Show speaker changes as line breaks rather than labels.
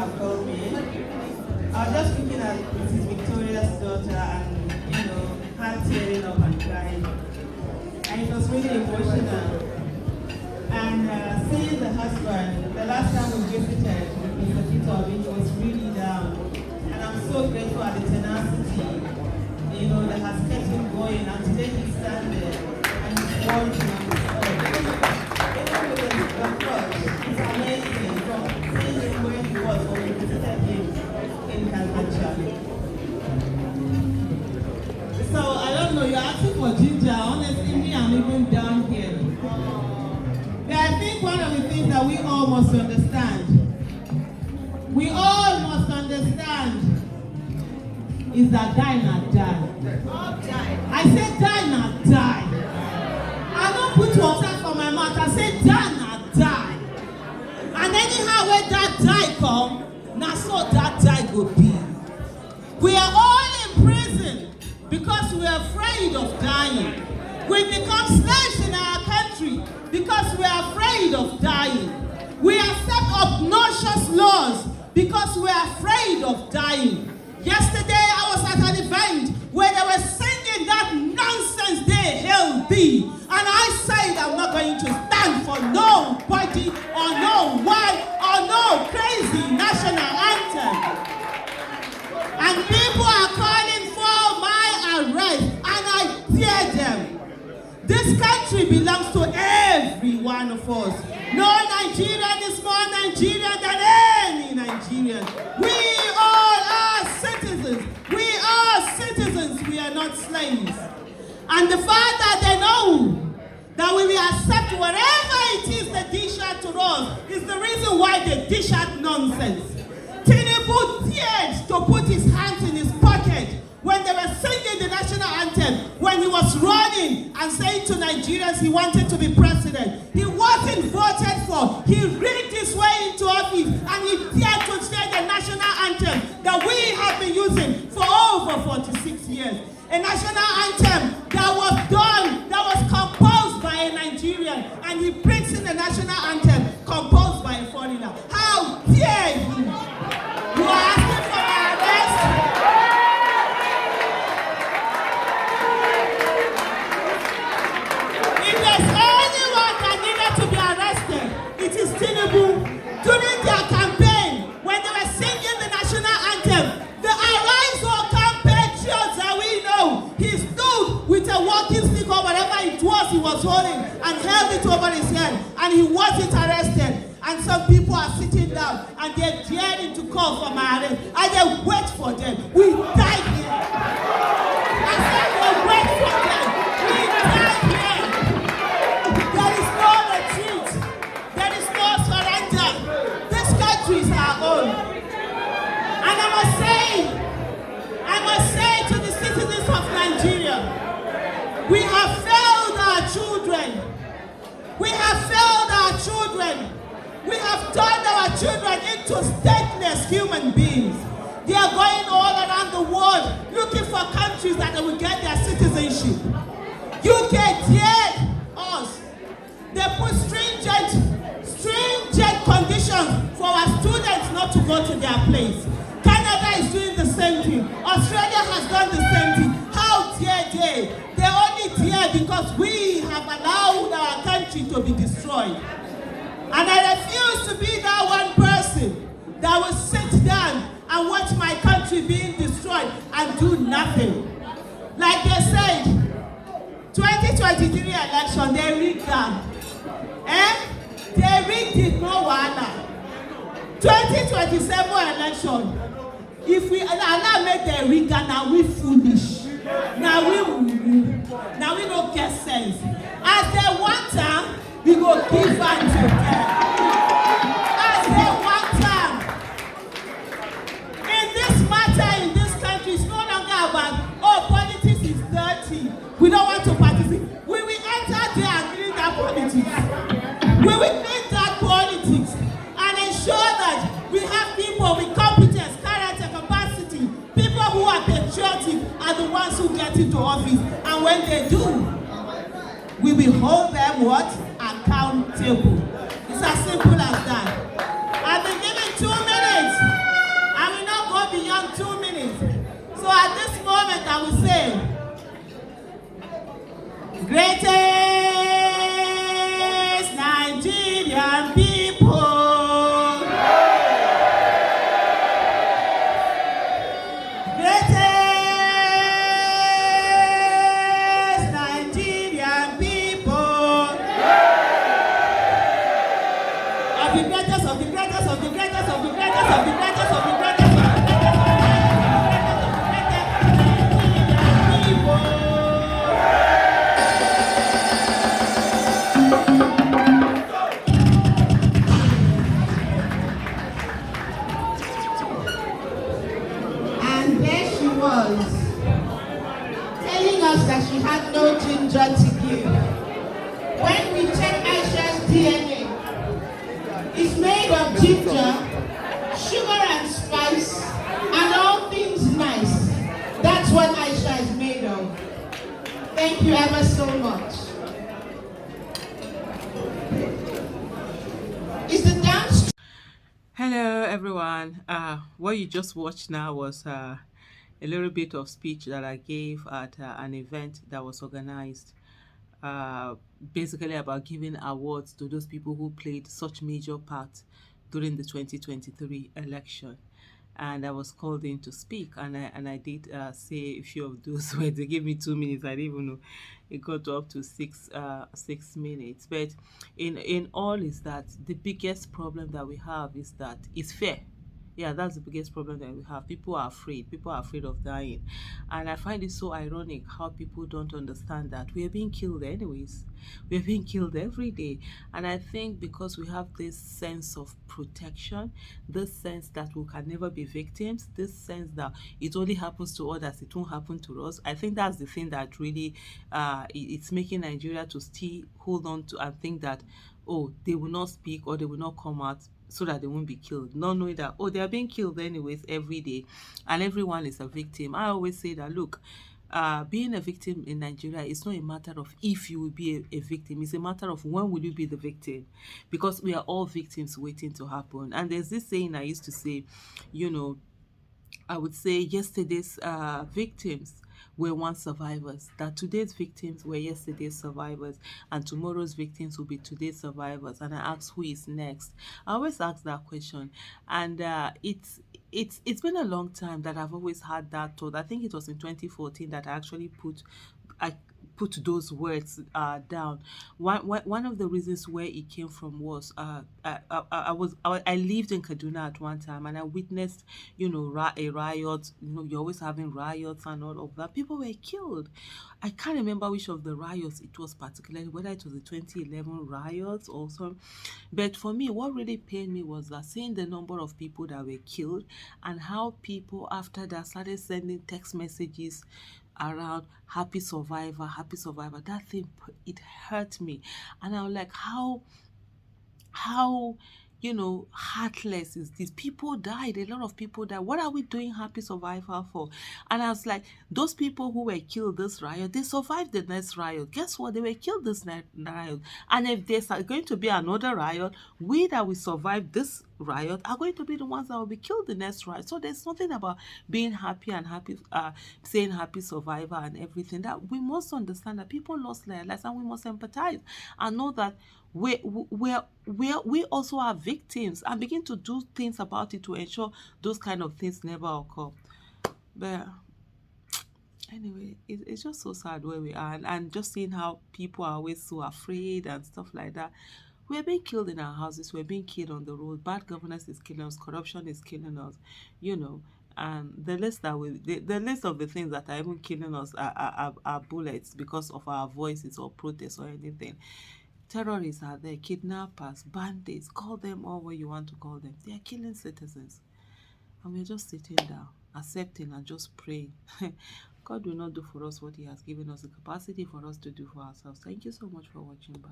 have called me. I was just looking at Mrs. Victoria's daughter and, her tearing up and crying. And it was really emotional. And seeing the husband, the last time we visited with Mr. Peter, he was really down. And I'm so grateful at the tenacity, that has kept him going. And today he's standing and he's working on his own. Even with the approach, it's amazing from seeing him where he was when we visited him in Calcutta. So I don't know, you're asking for ginger. Honestly, me, I'm even down here. I think one of the things that we all must understand, is that die not die. I say die not die. I don't put water for my mouth. I say die not die. And anyhow where that die come, now so that die will be. We are all in prison because we are afraid of dying. We become slaves in our country because we are afraid of dying. We accept obnoxious laws because we are afraid of dying. Yesterday I was at an event where they were singing that nonsense day, Hail Thee. And I said I'm not going to stand for nobody or no white or no crazy national anthem. And people are calling for my arrest and I fear them. This country belongs to every one of us. No Nigerian is more Nigerian than any Nigerian. We all are citizens. We are citizens. We are not slaves. And the fact that they know that we will accept whatever it is they dish out to us is the reason why they dish out nonsense. Tinubu dared to put his hands in his pocket when they were singing the national anthem, when he was running and saying to Nigerians he wanted to be president. He wasn't voted for. He rigged his way into office and he dared to say the national anthem that we have been using for over 46 years. A national anthem that was done, that was composed by a Nigerian, and he brings in the national anthem composed by a foreigner. How dare you? You are asking for my arrest? It is Tinubu. During their campaign, when they were singing the national anthem, the Arise or compatriots that we know, he stood with a walking stick or whatever it was he was holding and held it over his head, and he wasn't arrested. And some people are sitting down and they're daring to call for my arrest, and they wait for them. We died here. I said they wait for them. We died here. There is no retreat. There is no surrender. This country is our own. And I must say to the citizens of Nigeria, we have failed our children. We have failed our children. We have turned our children into stateless human beings. They are going all around the world looking for countries that they will get their citizenship. UK dared us. They put stringent conditions for our students not to go to their place. Canada is doing the same thing. Australia has done the same thing. How dare they? They only dare because we have allowed our country to be destroyed. And I refuse to be that one person that will sit down and watch my country being destroyed and do nothing. Like they said, 2023 election, they rigged them. They rigged it, no wahala. 2027 election, if we allow make the rigger, now we foolish. Now we don't get sense. As they want time, we go give unto them. As they want time. In this matter, in this country, it's no longer about, oh, politics is dirty. We don't want to participate. We will enter there and clean that politics. We will clean that politics and ensure that we have people with competence, character, capacity. People who are patriotic are the ones who get into office. And when they do, we will hold them what? Accountable. It's as simple as that. I've been given 2 minutes. Greatest Nigerian people. Greatest Nigerian people. Of the greatest, of the greatest, of the greatest, of the greatest, of the greatest, of the greatest, of the greatest, of the greatest, of the greatest, of the greatest Nigerian people. And there she was, telling us that she had no ginger to give. When we check Aisha's DNA, it's made of ginger, sugar and spice, and all things nice. That's what Aisha is made of. Thank you ever so much. Is the dance? Hello everyone. What you just watched now was a little bit of speech that I gave at an event that was organized, uh, basically about giving awards to those people who played such major part during the 2023 election. And I was called in to speak, and I did say a few of those words. They gave me 2 minutes. I didn't even know it got up to 6 minutes. But in all is that the biggest problem that we have is that it's fair. Yeah, that's the biggest problem that we have. People are afraid. People are afraid of dying. And I find it so ironic how people don't understand that we are being killed anyways. We are being killed every day. And I think because we have this sense of protection, this sense that we can never be victims, this sense that it only happens to others, it won't happen to us. I think that's the thing that really it's making Nigeria to still hold on to and think that, oh, they will not speak or they will not come out so that they won't be killed, not knowing that, oh, they are being killed anyways every day and everyone is a victim. I always say that, look, being a victim in Nigeria is not a matter of if you will be a victim. It's a matter of when will you be the victim, because we are all victims waiting to happen. And there's this saying I used to say, you know, I would say yesterday's victims were once survivors, that today's victims were yesterday's survivors, and tomorrow's victims will be today's survivors. And I ask, who is next? I always ask that question, and it's been a long time that I've always had that thought. I think it was in 2014 that I put those words down. One of the reasons where it came from was I lived in Kaduna at one time, and I witnessed, you know, a riot. You know, you're always having riots and all of that. People were killed. I can't remember which of the riots it was particularly, whether it was the 2011 riots also. But for me, what really pained me was that seeing the number of people that were killed and how people after that started sending text messages around happy survivor, happy survivor. That thing, it hurt me. And I was like, how you know, heartless is this? People died, a lot of people died. What are we doing happy survivor for? And I was like, those people who were killed this riot, they survived the next riot. Guess what? They were killed this riot. And if there's going to be another riot, we that we survived this riot are going to be the ones that will be killed the next riot. So there's nothing about being happy and happy, saying happy survivor and everything. That we must understand that people lost their lives, and we must empathize and know that we also are victims, and begin to do things about it to ensure those kind of things never occur. But anyway, it's just so sad where we are, and just seeing how people are always so afraid and stuff like that. We're being killed in our houses, we're being killed on the road, bad governance is killing us, corruption is killing us, you know. And the list the list of the things that are even killing us are bullets because of our voices or protests or anything. Terrorists are there, kidnappers, bandits, call them all what you want to call them. They are killing citizens. And we're just sitting down, accepting and just praying. God will not do for us what He has given us the capacity for us to do for ourselves. Thank you so much for watching. Bye.